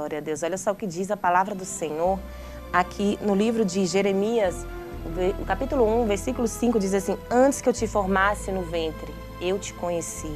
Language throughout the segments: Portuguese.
Glória a Deus. Olha só o que diz a palavra do Senhor aqui no livro de Jeremias, o capítulo 1, versículo 5, diz assim: antes que eu te formasse no ventre, eu te conheci.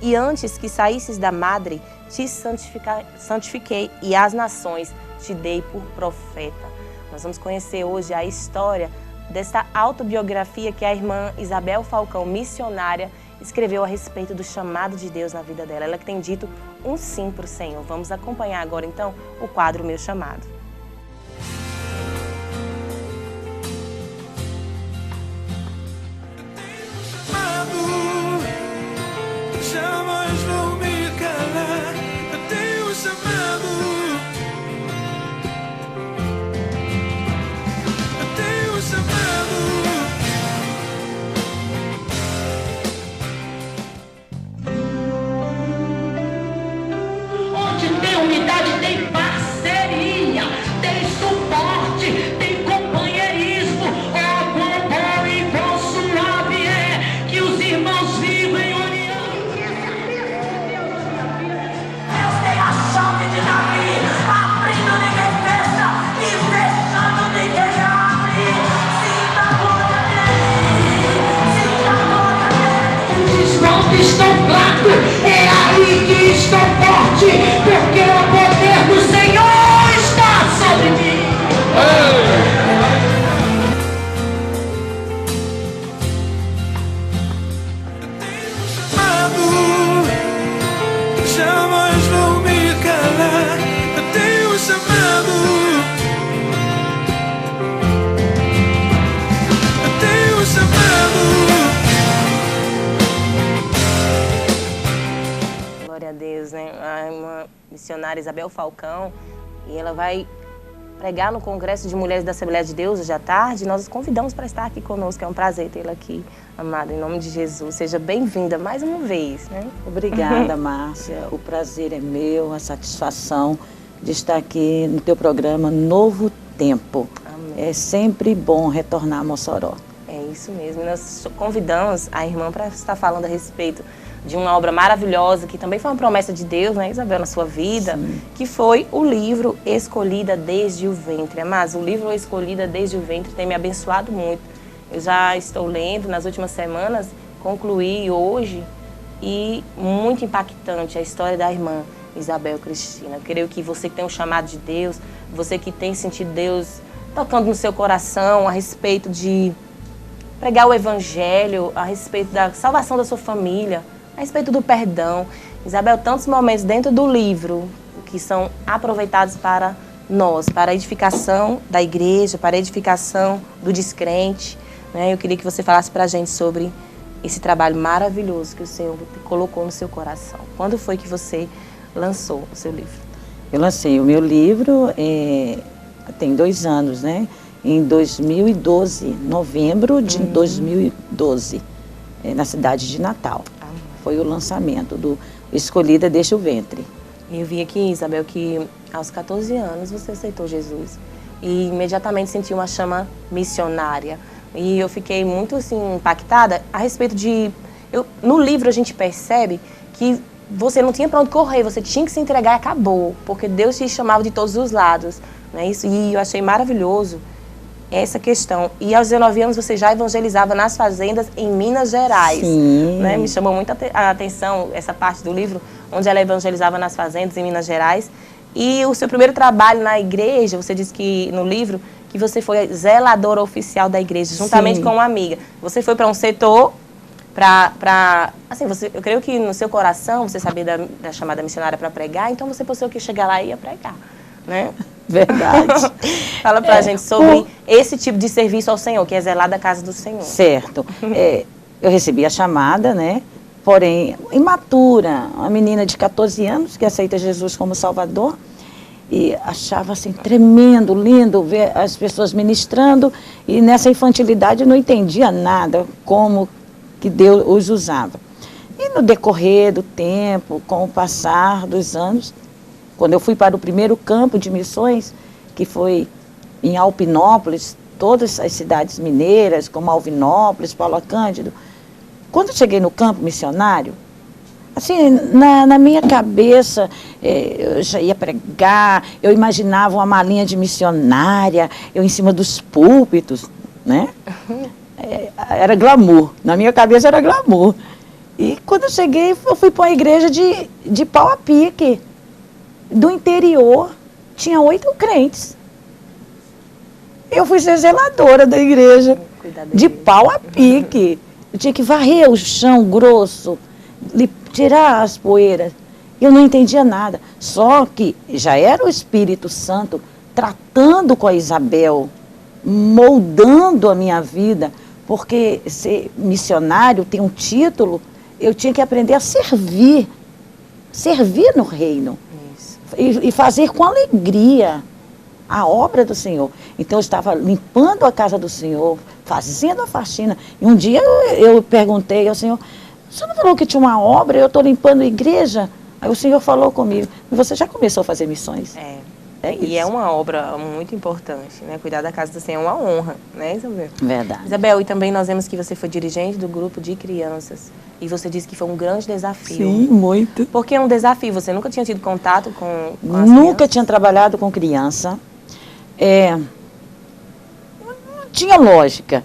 E antes que saísses da madre, te santifiquei, e às nações te dei por profeta. Nós vamos conhecer hoje a história desta autobiografia que a irmã Isabel Falcão, missionária, escreveu a respeito do chamado de Deus na vida dela. Ela que tem dito um sim para o Senhor. Vamos acompanhar agora, então, o quadro Meu Chamado. Jamais vou me calar, eu tenho um chamado. Eu tenho um chamado. Onde tem unidade, tem parceria, tem suporte, tem companheirismo. Oh, quão bom e quão suave é que os irmãos vivem em união. Deus tem a chave de Davi, abrindo ninguém fecha e fechando ninguém abre. Sinta a glória dele, sinta a glória dele. Diz pronto, estou fraco, é aí que estou forte, porque o poder do Senhor está sobre mim. Jamais vou me calar, eu tenho um chamado. Eu tenho um chamado. Glória a Deus, né? A irmã missionária Isabel Falcão, e ela vai pregar no Congresso de Mulheres da Assembleia de Deus hoje à tarde. Nós os convidamos para estar aqui conosco. É um prazer tê-la aqui, amada, em nome de Jesus. Seja bem-vinda mais uma vez, né? Obrigada, Márcia. O prazer é meu, a satisfação de estar aqui no teu programa Novo Tempo. Amém. É sempre bom retornar a Mossoró. É isso mesmo. E nós convidamos a irmã para estar falando a respeito de uma obra maravilhosa, que também foi uma promessa de Deus, né, Isabel, na sua vida, Sim. que foi o livro Escolhida Desde o Ventre. Mas o livro Escolhida Desde o Ventre tem me abençoado muito. Eu já estou lendo nas últimas semanas, concluí hoje, e muito impactante a história da irmã Isabel Cristina. Eu creio que você que tem um chamado de Deus, você que tem sentido Deus tocando no seu coração a respeito de pregar o evangelho, a respeito da salvação da sua família, a respeito do perdão. Isabel, tantos momentos dentro do livro que são aproveitados para nós, para a edificação da igreja, para a edificação do descrente, né? Eu queria que você falasse para a gente sobre esse trabalho maravilhoso que o Senhor colocou no seu coração. Quando foi que você lançou o seu livro? Eu lancei o meu livro tem 2 anos, né? Em 2012, novembro de 2012, na cidade de Natal. Foi o lançamento do Escolhida Desde o Ventre. Eu vi aqui, Isabel, que aos 14 anos você aceitou Jesus e imediatamente sentiu uma chama missionária. E eu fiquei muito assim, impactada a respeito de... no livro a gente percebe que você não tinha para onde correr, você tinha que se entregar e acabou, porque Deus te chamava de todos os lados, né? Isso, e eu achei maravilhoso essa questão. E aos 19 anos você já evangelizava nas fazendas em Minas Gerais. Sim. Né? Me chamou muito a atenção essa parte do livro, onde ela evangelizava nas fazendas em Minas Gerais. E o seu primeiro trabalho na igreja, você disse que no livro, que você foi zeladora oficial da igreja, juntamente com uma amiga. Você foi para um setor assim, eu creio que no seu coração você sabia da chamada missionária para pregar, então você pensou que chegar lá e ia pregar, né? Verdade. Fala pra gente sobre esse tipo de serviço ao Senhor, que é zelar da casa do Senhor. Certo. Eu recebi a chamada, né? Porém, imatura, uma menina de 14 anos que aceita Jesus como Salvador, e achava assim tremendo, lindo ver as pessoas ministrando, e nessa infantilidade eu não entendia nada como que Deus os usava. E no decorrer do tempo, com o passar dos anos, quando eu fui para o primeiro campo de missões, que foi em Alpinópolis, todas as cidades mineiras, como Alvinópolis, Paulo Cândido, quando eu cheguei no campo missionário, assim, na minha cabeça, eu já ia pregar, eu imaginava uma malinha de missionária, eu em cima dos púlpitos, né? Era glamour, na minha cabeça era glamour. E quando eu cheguei, eu fui para uma igreja de pau a pique, do interior, tinha 8 crentes. Eu fui ser zeladora da igreja, de pau a pique. Eu tinha que varrer o chão grosso, tirar as poeiras. Eu não entendia nada. Só que já era o Espírito Santo tratando com a Isabel, moldando a minha vida, porque ser missionário tem um título, eu tinha que aprender a servir no reino. Isso. E fazer com alegria a obra do Senhor. Então eu estava limpando a casa do Senhor, fazendo a faxina. E um dia eu perguntei ao Senhor, o Senhor não falou que tinha uma obra, eu estou limpando a igreja? Aí o Senhor falou comigo, você já começou a fazer missões? É isso. E é uma obra muito importante, né? Cuidar da casa do Senhor é uma honra, né, Isabel? Verdade. Isabel, e também nós vemos que você foi dirigente do grupo de crianças. E você disse que foi um grande desafio. Sim, muito. Porque é um desafio, você nunca tinha tido contato com as Nunca crianças? tinha trabalhado com criança. Não tinha lógica.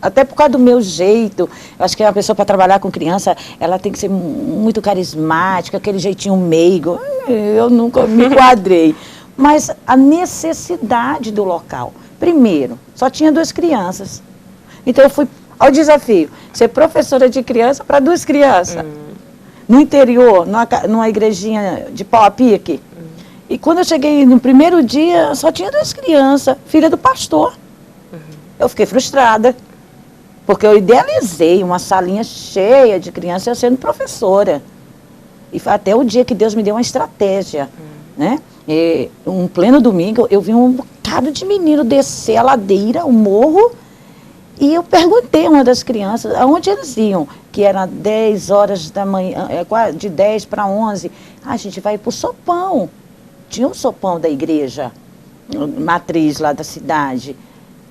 Até por causa do meu jeito. Eu acho que a pessoa para trabalhar com criança, ela tem que ser muito carismática, aquele jeitinho meigo. Eu nunca me enquadrei. Mas a necessidade do local. Primeiro, só tinha 2 crianças. Então eu fui ao desafio, ser professora de criança para 2 crianças. No interior, numa igrejinha de pau a pique. E quando eu cheguei no primeiro dia, só tinha 2 crianças, filha do pastor. Eu fiquei frustrada, porque eu idealizei uma salinha cheia de crianças, eu sendo professora. E foi até o dia que Deus me deu uma estratégia, né? E, um pleno domingo, eu vi um bocado de menino descer a ladeira, o morro, e eu perguntei a uma das crianças aonde eles iam, que era 10 horas da manhã, de 10 para 11. A gente vai para o sopão. Tinha um sopão da igreja, matriz lá da cidade.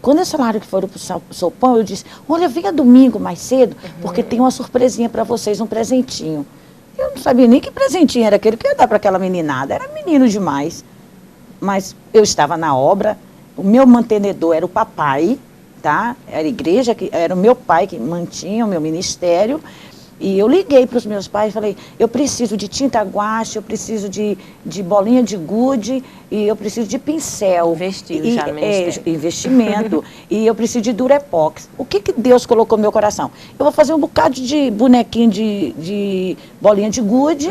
Quando eles falaram que foram para o sopão, eu disse, olha, venha domingo mais cedo, porque tem uma surpresinha para vocês, um presentinho. Eu não sabia nem que presentinho era aquele que eu ia dar para aquela meninada, era menino demais. Mas eu estava na obra, o meu mantenedor era o papai, tá? Era a igreja, era o meu pai que mantinha o meu ministério. E eu liguei para os meus pais e falei, eu preciso de tinta guache, eu preciso de bolinha de gude e eu preciso de pincel. Investiu já no ministério. Investimento. E eu preciso de Durepox. O que Deus colocou no meu coração? Eu vou fazer um bocado de bonequinho de bolinha de gude.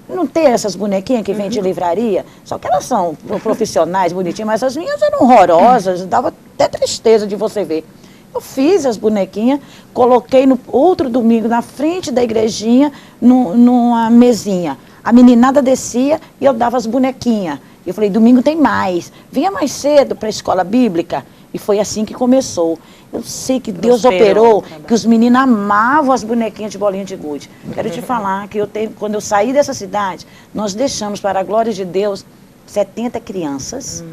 Não tem essas bonequinhas que vêm de livraria? Só que elas são profissionais, bonitinhas, mas as minhas eram horrorosas, dava até tristeza de você ver. Eu fiz as bonequinhas, coloquei no outro domingo na frente da igrejinha, numa mesinha. A meninada descia e eu dava as bonequinhas. Eu falei, domingo tem mais. Venha mais cedo para a escola bíblica. E foi assim que começou. Eu sei que Deus operou, que os meninos amavam as bonequinhas de bolinha de gude. Quero te falar que quando eu saí dessa cidade, nós deixamos, para a glória de Deus, 70 crianças,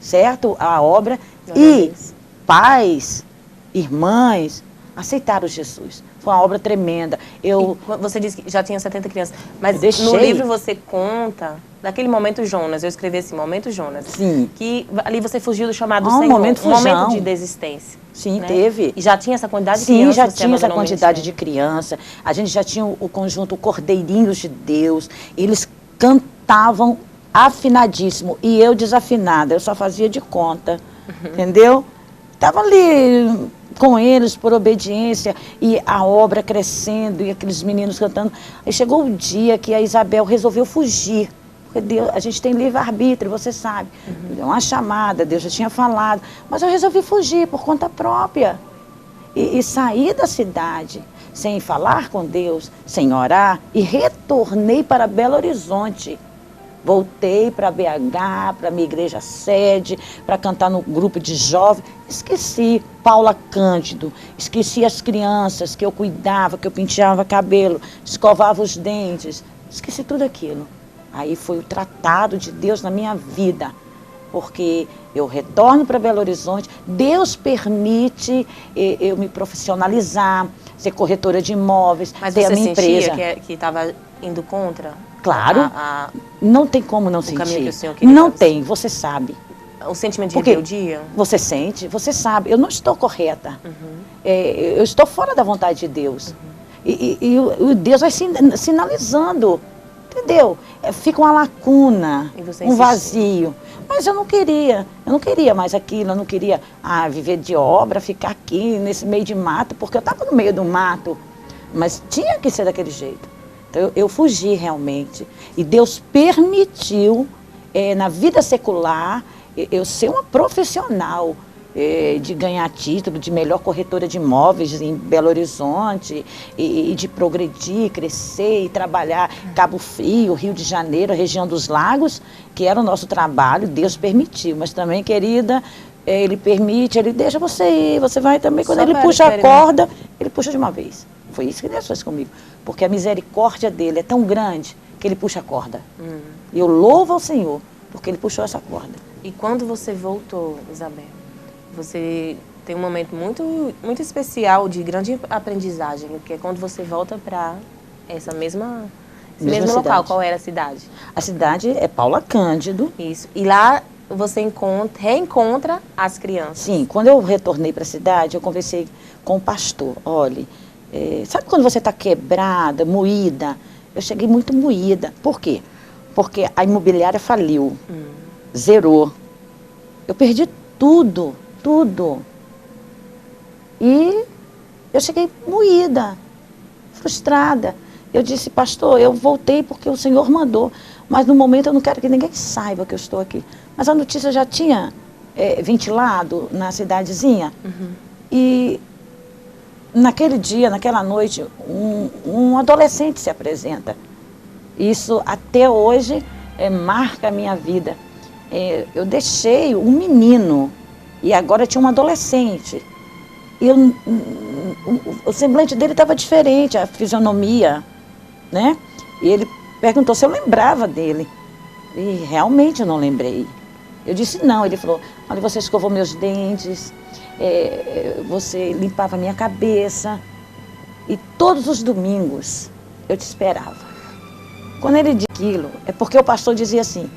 certo? A obra. E pais, irmãs, aceitaram Jesus. Foi uma obra tremenda. Você disse que já tinha 70 crianças, mas Deixei. no livro você conta daquele momento Jonas, eu escrevi esse momento Jonas. Sim. Que ali você fugiu do chamado do Um Senhor. momento Um momento fujão. de desistência. Sim, né? teve. E já tinha essa quantidade de Sim, crianças? já você tinha essa abandonou o quantidade de ministério? criança. A gente já tinha o conjunto Cordeirinhos de Deus. Eles cantavam afinadíssimo e eu desafinada. Eu só fazia de conta, entendeu? Estava ali com eles por obediência e a obra crescendo e aqueles meninos cantando. Aí chegou o dia que a Isabel resolveu fugir. Porque Deus, a gente tem livre-arbítrio, você sabe. Deu uma chamada, Deus já tinha falado. Mas eu resolvi fugir por conta própria. E saí da cidade sem falar com Deus, sem orar, e retornei para Belo Horizonte. Voltei para BH, para minha igreja sede, para cantar no grupo de jovens. Esqueci Paula Cândido, esqueci as crianças que eu cuidava, que eu penteava cabelo, escovava os dentes. Esqueci tudo aquilo. Aí foi o tratado de Deus na minha vida. porque eu retorno para Belo Horizonte, Deus permite eu me profissionalizar, ser corretora de imóveis, Mas ter você a minha sentia empresa. que estava indo contra? Claro, não tem como não caminho que sentir. o senhor queria Não fazer. tem, você sabe. O sentimento de Porque rebeldia? você sente, você sabe, eu não estou correta. Eu estou fora da vontade de Deus. E o Deus vai sinalizando, entendeu? Fica uma lacuna, E você um insistiu. vazio. Mas eu não queria mais aquilo, eu não queria viver de obra, ficar aqui nesse meio de mato, porque eu estava no meio do mato, mas tinha que ser daquele jeito. Então eu fugi realmente. E Deus permitiu, na vida secular, eu ser uma profissional, de ganhar título de melhor corretora de imóveis em Belo Horizonte, e de progredir, crescer e trabalhar Cabo Frio, Rio de Janeiro, a região dos lagos, que era o nosso trabalho, Deus permitiu. Mas também, querida, Ele permite, Ele deixa você ir, você vai também. Quando Só Ele para puxa a experimentar. corda, Ele puxa de uma vez. Foi isso que Deus fez comigo. Porque a misericórdia dEle é tão grande que Ele puxa a corda. E eu louvo ao Senhor, porque Ele puxou essa corda. E quando você voltou, Isabel, você tem um momento muito, muito especial de grande aprendizagem, que é quando você volta para esse mesmo local. cidade. Qual era a cidade? A cidade é Paula Cândido. Isso. E lá você reencontra as crianças. Sim, quando eu retornei para a cidade, eu conversei com o pastor. Olha, sabe quando você está quebrada, moída? Eu cheguei muito moída. Por quê? Porque a imobiliária faliu, zerou. Eu perdi tudo. E eu cheguei moída, frustrada. Eu disse, pastor, eu voltei porque o Senhor mandou, mas no momento eu não quero que ninguém saiba que eu estou aqui. Mas a notícia já tinha ventilado na cidadezinha. E naquele dia, naquela noite, um adolescente se apresenta. Isso até hoje marca a minha vida. Eu deixei um menino e agora tinha um adolescente. E o semblante dele estava diferente, a fisionomia, né? E ele perguntou se eu lembrava dele. E realmente eu não lembrei. Eu disse não. Ele falou, olha, você escovou meus dentes, você limpava minha cabeça. E todos os domingos eu te esperava. Quando ele disse aquilo, é porque o pastor dizia assim,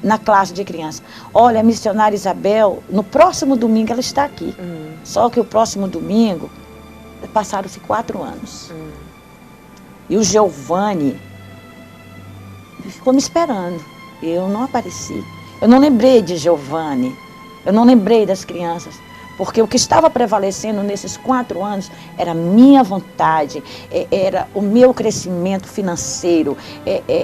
na classe de criança, olha, a missionária Isabel, no próximo domingo ela está aqui. Só que o próximo domingo, passaram-se 4 anos. E o Giovanni ficou me esperando. Eu não apareci. Eu não lembrei de Giovanni. Eu não lembrei das crianças. Porque o que estava prevalecendo nesses 4 anos era a minha vontade, era o meu crescimento financeiro,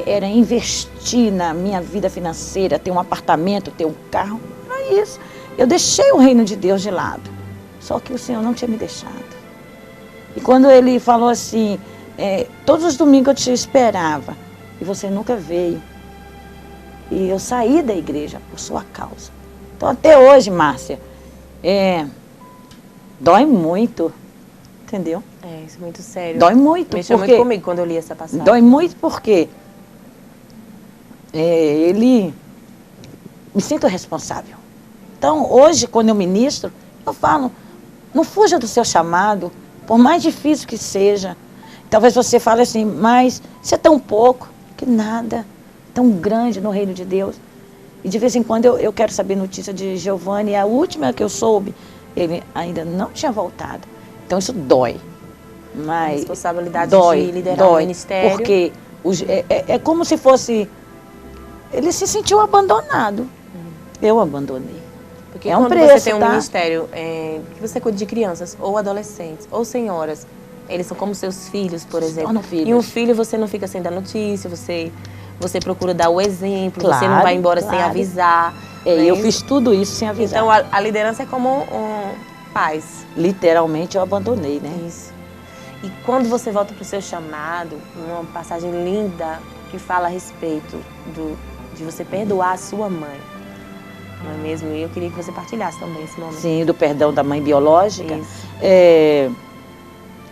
era investir na minha vida financeira, ter um apartamento, ter um carro. Era isso. Eu deixei o reino de Deus de lado. Só que o Senhor não tinha me deixado. E quando ele falou assim, todos os domingos eu te esperava e você nunca veio. E eu saí da igreja por sua causa. Então até hoje, Márcia, dói muito, entendeu? Isso é muito sério. Dói muito. Mexeu porque muito comigo quando eu li essa passagem. Dói muito porque ele me sinto responsável. Então, hoje, quando eu ministro, eu falo, não fuja do seu chamado, por mais difícil que seja. Talvez você fale assim, mas isso é tão pouco, que nada, tão grande no reino de Deus. E de vez em quando eu quero saber notícia de Giovanni, e a última que eu soube, ele ainda não tinha voltado. Então isso dói. Mas A responsabilidade dói, de liderar o ministério. Porque é como se fosse... Ele se sentiu abandonado. Eu abandonei. Porque É um quando preço, você tem um tá? ministério que você cuida de crianças, ou adolescentes, ou senhoras, eles são como seus filhos, por exemplo. tornam filhos. E um filho você não fica sem dar notícia, você procura dar o exemplo, você não Claro, vai embora sem claro. avisar. É, né? eu fiz tudo isso sem avisar. Então a liderança é como pais. Literalmente eu abandonei, né? Isso. E quando você volta para o seu chamado, uma passagem linda que fala a respeito de você perdoar a sua mãe. Não é mesmo? E eu queria que você partilhasse também esse momento. Sim, do perdão da mãe biológica. Isso.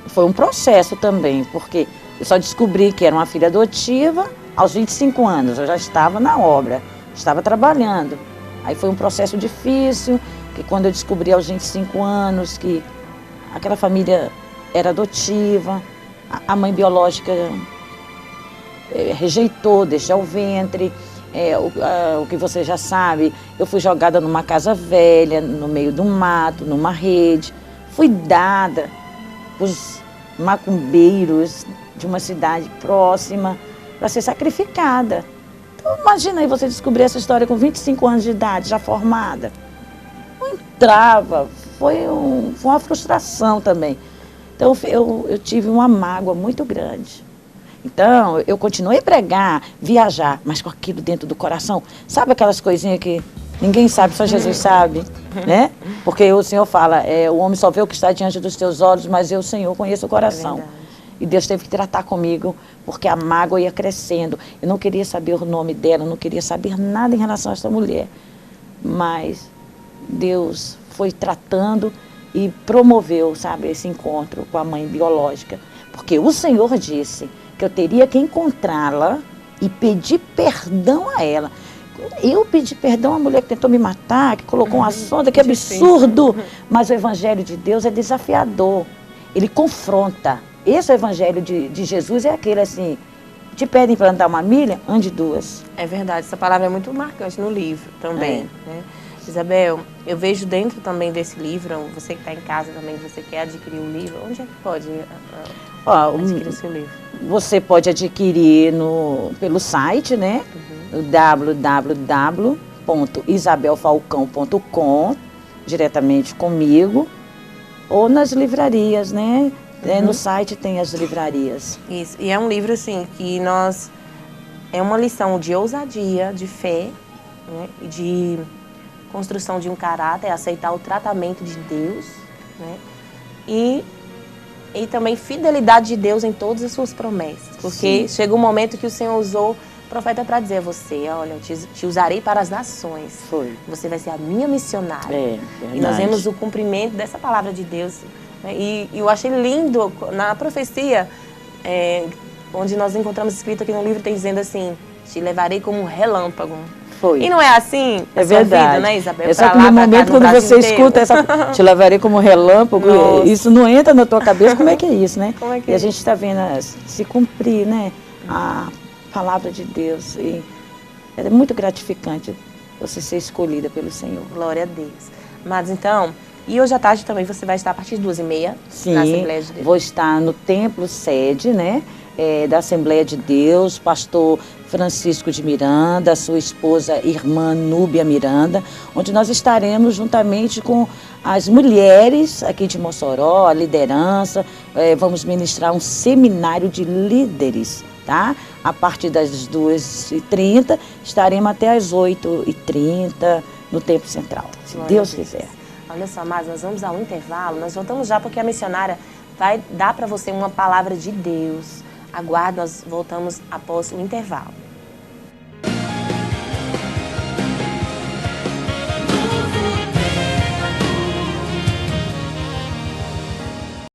Foi um processo também, porque eu só descobri que era uma filha adotiva aos 25 anos. Eu já estava na obra, estava trabalhando. Aí foi um processo difícil, que quando eu descobri aos 25 anos que aquela família era adotiva, a mãe biológica rejeitou, deixou o ventre, o que você já sabe, eu fui jogada numa casa velha, no meio do mato, numa rede, fui dada para os macumbeiros de uma cidade próxima para ser sacrificada. Então, imagina aí você descobrir essa história com 25 anos de idade, já formada. Não entrava, foi uma frustração também. Então eu tive uma mágoa muito grande. Então eu continuei a pregar, viajar, mas com aquilo dentro do coração. Sabe aquelas coisinhas que ninguém sabe, só Jesus sabe, né? Porque o Senhor fala, o homem só vê o que está diante dos teus olhos, mas eu, Senhor, conheço o coração. E Deus teve que tratar comigo, porque a mágoa ia crescendo. Eu não queria saber o nome dela, não queria saber nada em relação a essa mulher. Mas Deus foi tratando e promoveu, sabe, esse encontro com a mãe biológica. Porque o Senhor disse que eu teria que encontrá-la e pedir perdão a ela. Eu pedi perdão à mulher que tentou me matar, que colocou uma sonda, que absurdo. Mas o Evangelho de Deus é desafiador. Ele confronta. Esse Evangelho de Jesus é aquele assim, te pedem para andar 1 milha, ande 2. É verdade, essa palavra é muito marcante no livro também, né? Isabel, eu vejo dentro também desse livro, você que está em casa também, você quer adquirir o livro, onde é que pode adquirir o seu livro? Você pode adquirir pelo site, né? www.isabelfalcão.com, diretamente comigo, ou nas livrarias, né? No site tem as livrarias. Isso, e é um livro assim que é uma lição de ousadia, de fé, né? E de construção de um caráter, aceitar o tratamento de Deus, né? E também fidelidade de Deus em todas as suas promessas. Porque chega um momento que o Senhor usou o profeta para dizer a você, olha, eu te usarei para as nações. Foi. Você vai ser a minha missionária. E nós vemos o cumprimento dessa palavra de Deus. Né? E eu achei lindo, na profecia, onde nós encontramos escrito aqui no livro, tem dizendo assim, te levarei como um relâmpago. Foi. E não é assim a sua vida, né, Isabel? É só que no momento quando você escuta essa, te levarei como relâmpago, isso não entra na tua cabeça, como é que é isso, né? Como é que e a gente está vendo se cumprir, né, a palavra de Deus. E é muito gratificante você ser escolhida pelo Senhor. Glória a Deus. Mas então, e hoje à tarde também você vai estar a partir de 2h30 na Assembleia de Deus? Vou estar no templo sede, né, da Assembleia de Deus, pastor Francisco de Miranda, sua esposa, irmã Núbia Miranda, onde nós estaremos juntamente com as mulheres aqui de Mossoró, a liderança, vamos ministrar um seminário de líderes, tá? A partir das 2h30, estaremos até as 8h30 no Templo Central, se Deus quiser. Olha só, mas nós vamos ao intervalo, nós voltamos já porque a missionária vai dar para você uma palavra de Deus. Aguarde, nós voltamos após o intervalo.